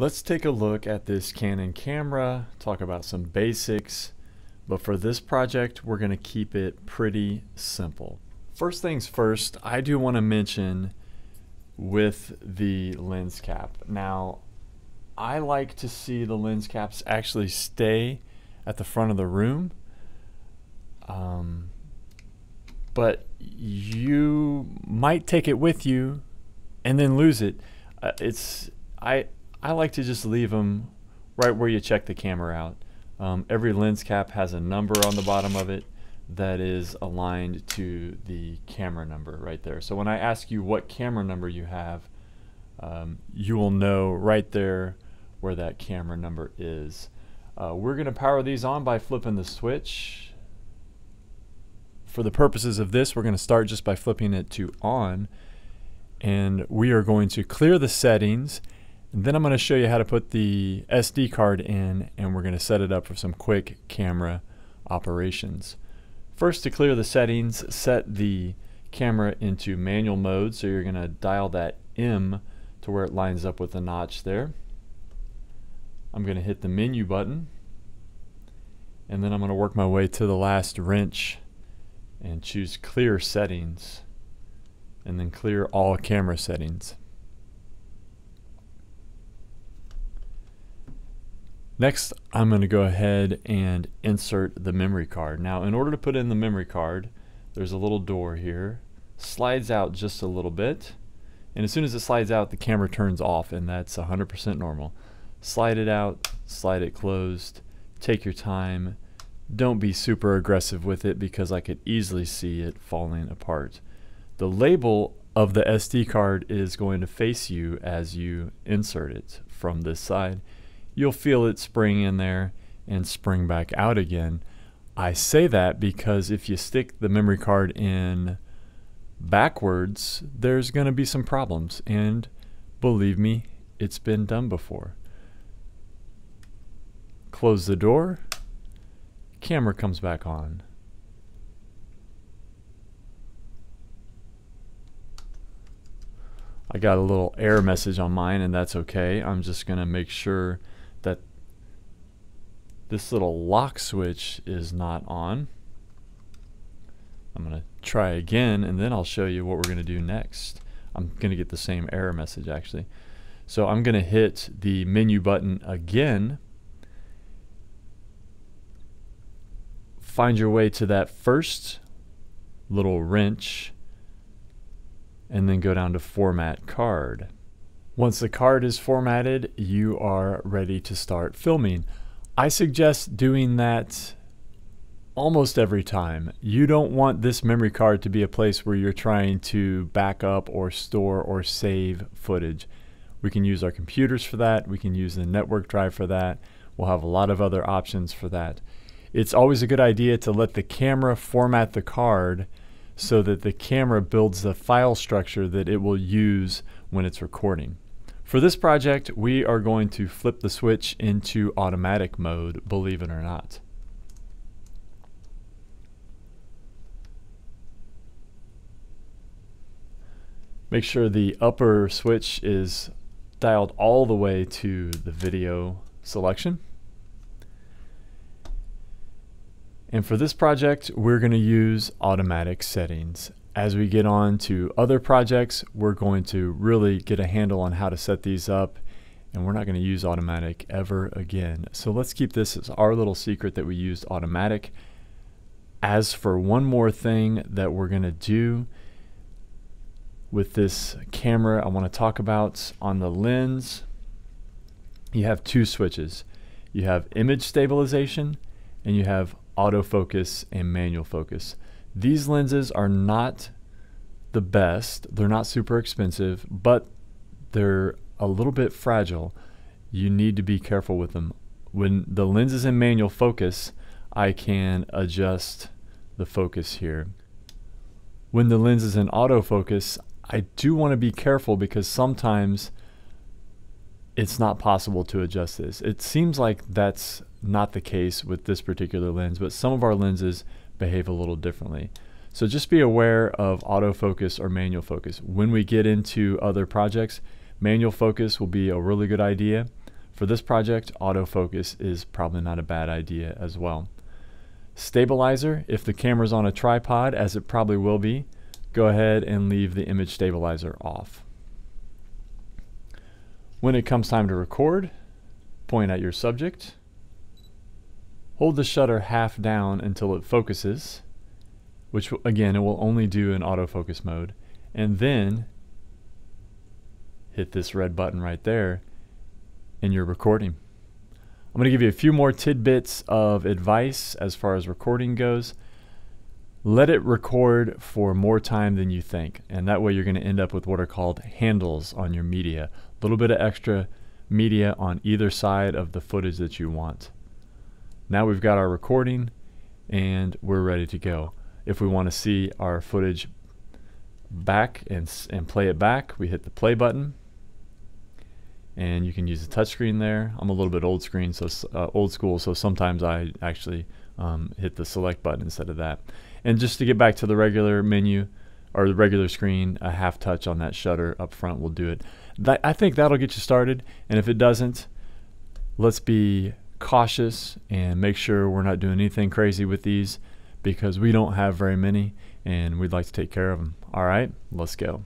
Let's take a look at this Canon camera, talk about some basics, but for this project we're going to keep it pretty simple. First things first, I do want to mention with the lens cap. Now, I like to see the lens caps actually stay at the front of the room, but you might take it with you and then lose it. I like to just leave them right where you check the camera out. Every lens cap has a number on the bottom of it that is aligned to the camera number right there. So when I ask you what camera number you have, you will know right there where that camera number is. We're going to power these on by flipping the switch. For the purposes of this, we're going to start just by flipping it to on, and we are going to clear the settings. And then I'm going to show you how to put the SD card in, and we're going to set it up for some quick camera operations. First, to clear the settings, set the camera into manual mode. So you're going to dial that M to where it lines up with the notch there. I'm going to hit the menu button, and then I'm going to work my way to the last wrench and choose clear settings, and then clear all camera settings. Next, I'm going to go ahead and insert the memory card. Now, in order to put in the memory card, there's a little door here. Slides out just a little bit, and as soon as it slides out, the camera turns off, and that's 100% normal. Slide it out, slide it closed, take your time. Don't be super aggressive with it because I could easily see it falling apart. The label of the SD card is going to face you as you insert it from this side. You'll feel it spring in there and spring back out again. I say that because if you stick the memory card in backwards, there's going to be some problems, and believe me, it's been done before. Close the door, camera comes back on. I got a little error message on mine, and that's okay. I'm just going to make sure that this little lock switch is not on. I'm going to try again, and then I'll show you what we're going to do next. I'm going to get the same error message actually. So I'm going to hit the menu button again. Find your way to that first little wrench, and then go down to Format Card. Once the card is formatted, you are ready to start filming. I suggest doing that almost every time. You don't want this memory card to be a place where you're trying to back up or store or save footage. We can use our computers for that. We can use the network drive for that. We'll have a lot of other options for that. It's always a good idea to let the camera format the card so that the camera builds the file structure that it will use when it's recording. For this project, we are going to flip the switch into automatic mode, believe it or not. Make sure the upper switch is dialed all the way to the video selection. And for this project, we're going to use automatic settings. As we get on to other projects, we're going to really get a handle on how to set these up, and we're not going to use automatic ever again. So let's keep this as our little secret that we used automatic. As for one more thing that we're going to do with this camera, I want to talk about on the lens, you have two switches. You have image stabilization, and you have autofocus and manual focus. These lenses are not the best. They're not super expensive, but they're a little bit fragile. You need to be careful with them. When the lens is in manual focus, I can adjust the focus here. When the lens is in autofocus, I do want to be careful because sometimes it's not possible to adjust this. It seems like that's not the case with this particular lens, but some of our lenses behave a little differently. So just be aware of autofocus or manual focus. When we get into other projects, manual focus will be a really good idea. For this project, autofocus is probably not a bad idea as well. Stabilizer, if the camera's on a tripod, as it probably will be, go ahead and leave the image stabilizer off. When it comes time to record, point at your subject, hold the shutter half down until it focuses, which again, it will only do in autofocus mode, and then hit this red button right there and you're recording. I'm going to give you a few more tidbits of advice as far as recording goes. Let it record for more time than you think, and that way you're going to end up with what are called handles on your media. A little bit of extra media on either side of the footage that you want. Now we've got our recording and we're ready to go. If we want to see our footage back and play it back, we hit the play button. And you can use the touchscreen there. I'm a little bit old school, so sometimes I actually hit the select button instead of that. And just to get back to the regular menu or the regular screen, a half touch on that shutter up front will do it. I think that'll get you started. And if it doesn't, let's be cautious and make sure we're not doing anything crazy with these, because we don't have very many and we'd like to take care of them. All right, let's go.